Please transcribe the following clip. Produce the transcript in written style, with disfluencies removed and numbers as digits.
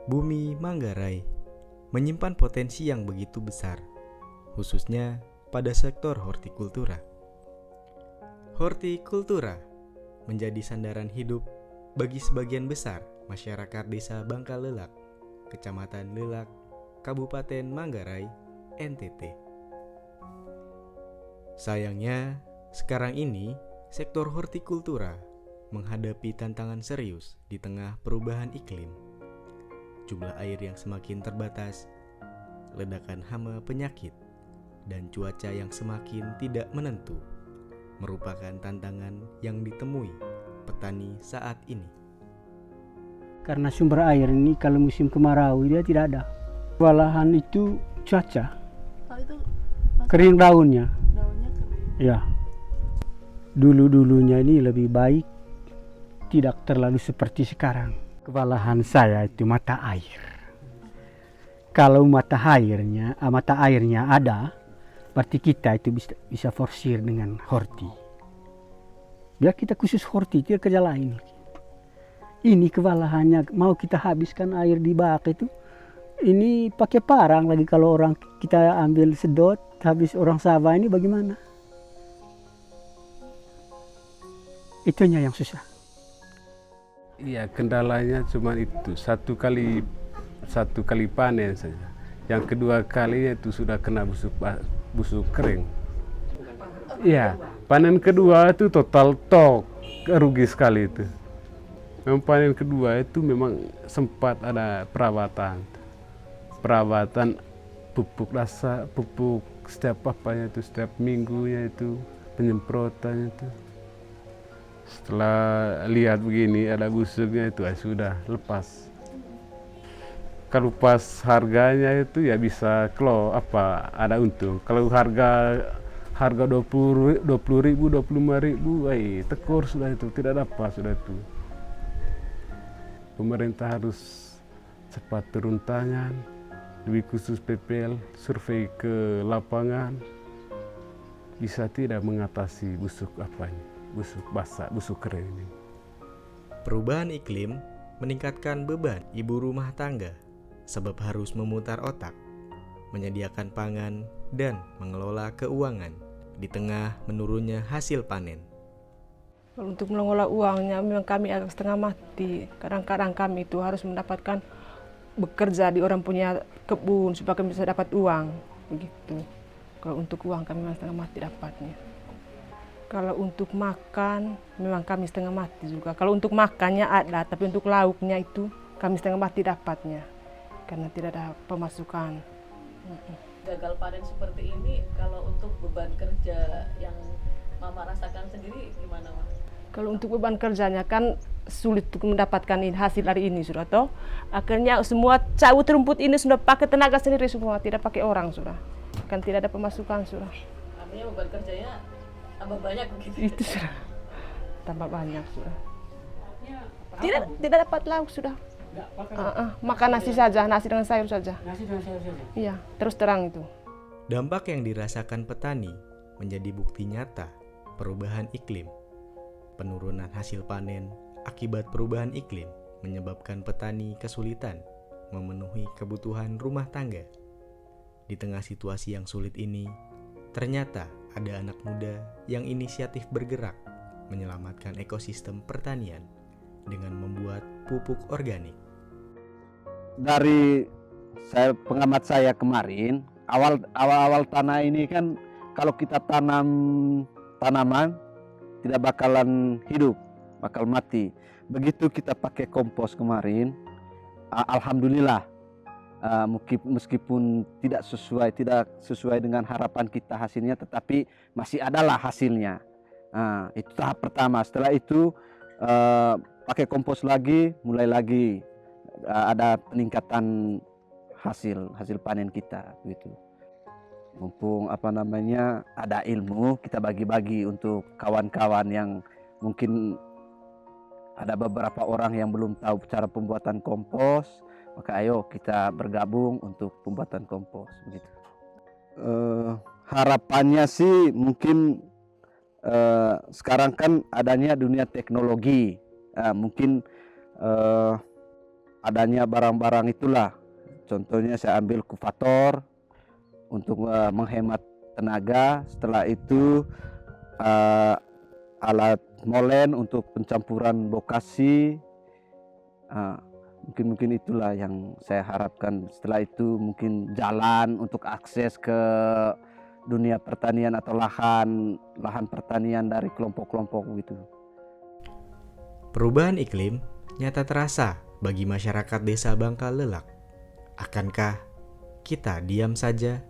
Bumi Manggarai menyimpan potensi yang begitu besar, khususnya pada sektor hortikultura. Hortikultura menjadi sandaran hidup bagi sebagian besar masyarakat desa Bangka Lelak, Kecamatan Lelak, Kabupaten Manggarai, NTT. Sayangnya, sekarang ini sektor hortikultura menghadapi tantangan serius di tengah perubahan iklim. Jumlah air yang semakin terbatas, ledakan hama penyakit, dan cuaca yang semakin tidak menentu merupakan tantangan yang ditemui petani saat ini. Karena sumber air ini kalau musim kemarau dia tidak ada. Kewalahan itu cuaca. Kering daunnya. Daunnya kering. Ya. Dulu-dulunya ini lebih baik, tidak terlalu seperti sekarang. Kewalahan saya itu mata air. Kalau mata airnya ada, berarti kita itu bisa forsir dengan horti. Biar kita khusus horti, tidak kerja lain. Ini kewalahannya, mau kita habiskan air di bak itu, ini pakai parang lagi kalau orang kita ambil sedot, habis orang sawah ini bagaimana? Itunya yang susah. Iya, kendalanya cuma itu satu kali panen saja. Yang kedua kalinya itu sudah kena busuk kering. Iya, panen kedua itu total rugi sekali itu. Memang panen kedua itu memang sempat ada perawatan pupuk dasar, pupuk setiap setiap minggunya itu, penyemprotannya itu. Setelah lihat begini ada busuknya itu sudah lepas. Kalau pas harganya itu ya bisa ada untung. Kalau harga 20.000, 25.000, tekor sudah itu, tidak dapat sudah itu. Pemerintah harus cepat turun tangan, lebih khusus PPL, survei ke lapangan, bisa tidak mengatasi busuk basah, busuk kering ini. Perubahan iklim meningkatkan beban ibu rumah tangga, sebab harus memutar otak, menyediakan pangan, dan mengelola keuangan di tengah menurunnya hasil panen. Kalau untuk mengelola uangnya memang kami agak setengah mati. Kadang-kadang kami itu harus mendapatkan bekerja di orang punya kebun supaya kami bisa dapat uang. Begitu. Kalau untuk uang kami memang setengah mati dapatnya. Kalau untuk makan memang kami setengah mati juga. Kalau untuk makannya ada, tapi untuk lauknya itu kami setengah mati dapatnya. Karena tidak ada pemasukan. Gagal panen seperti ini, kalau untuk beban kerja yang Mama rasakan sendiri gimana, Ma? Kalau untuk beban kerjanya kan sulit untuk mendapatkan hasil dari ini sudah toh. Akhirnya semua cabut rumput ini sudah pakai tenaga sendiri semua, tidak pakai orang sudah. Kan tidak ada pemasukan sudah. Artinya beban kerjanya tambah banyak begitu. Itu sudah tambah banyak sudah. Tidak dapat lauk sudah. Makan nasi saja, nasi dengan sayur saja. Nasi dengan sayur saja. Iya, terus terang itu. Dampak yang dirasakan petani menjadi bukti nyata perubahan iklim. Penurunan hasil panen akibat perubahan iklim menyebabkan petani kesulitan memenuhi kebutuhan rumah tangga. Di tengah situasi yang sulit ini, ternyata ada anak muda yang inisiatif bergerak menyelamatkan ekosistem pertanian dengan membuat pupuk organik. Dari pengamat saya kemarin, awal tanah ini kan kalau kita tanam tanaman tidak bakalan hidup, bakal mati. Begitu kita pakai kompos kemarin, alhamdulillah, meskipun tidak sesuai dengan harapan kita hasilnya, tetapi masih adalah hasilnya. Itu tahap pertama. Setelah itu pakai kompos lagi, mulai lagi ada peningkatan hasil panen kita gitu. Mumpung ada ilmu, kita bagi-bagi untuk kawan-kawan yang mungkin ada beberapa orang yang belum tahu cara pembuatan kompos, maka ayo kita bergabung untuk pembuatan kompos begitu. Harapannya sih mungkin sekarang kan adanya dunia teknologi, mungkin adanya barang-barang itulah. Contohnya saya ambil kuvator untuk menghemat tenaga. Setelah itu alat molen untuk pencampuran bokasi. Mungkin itulah yang saya harapkan. Setelah itu mungkin jalan untuk akses ke dunia pertanian atau lahan pertanian dari kelompok-kelompok gitu. Perubahan iklim nyata terasa bagi masyarakat desa Bangka Lelak. Akankah kita diam saja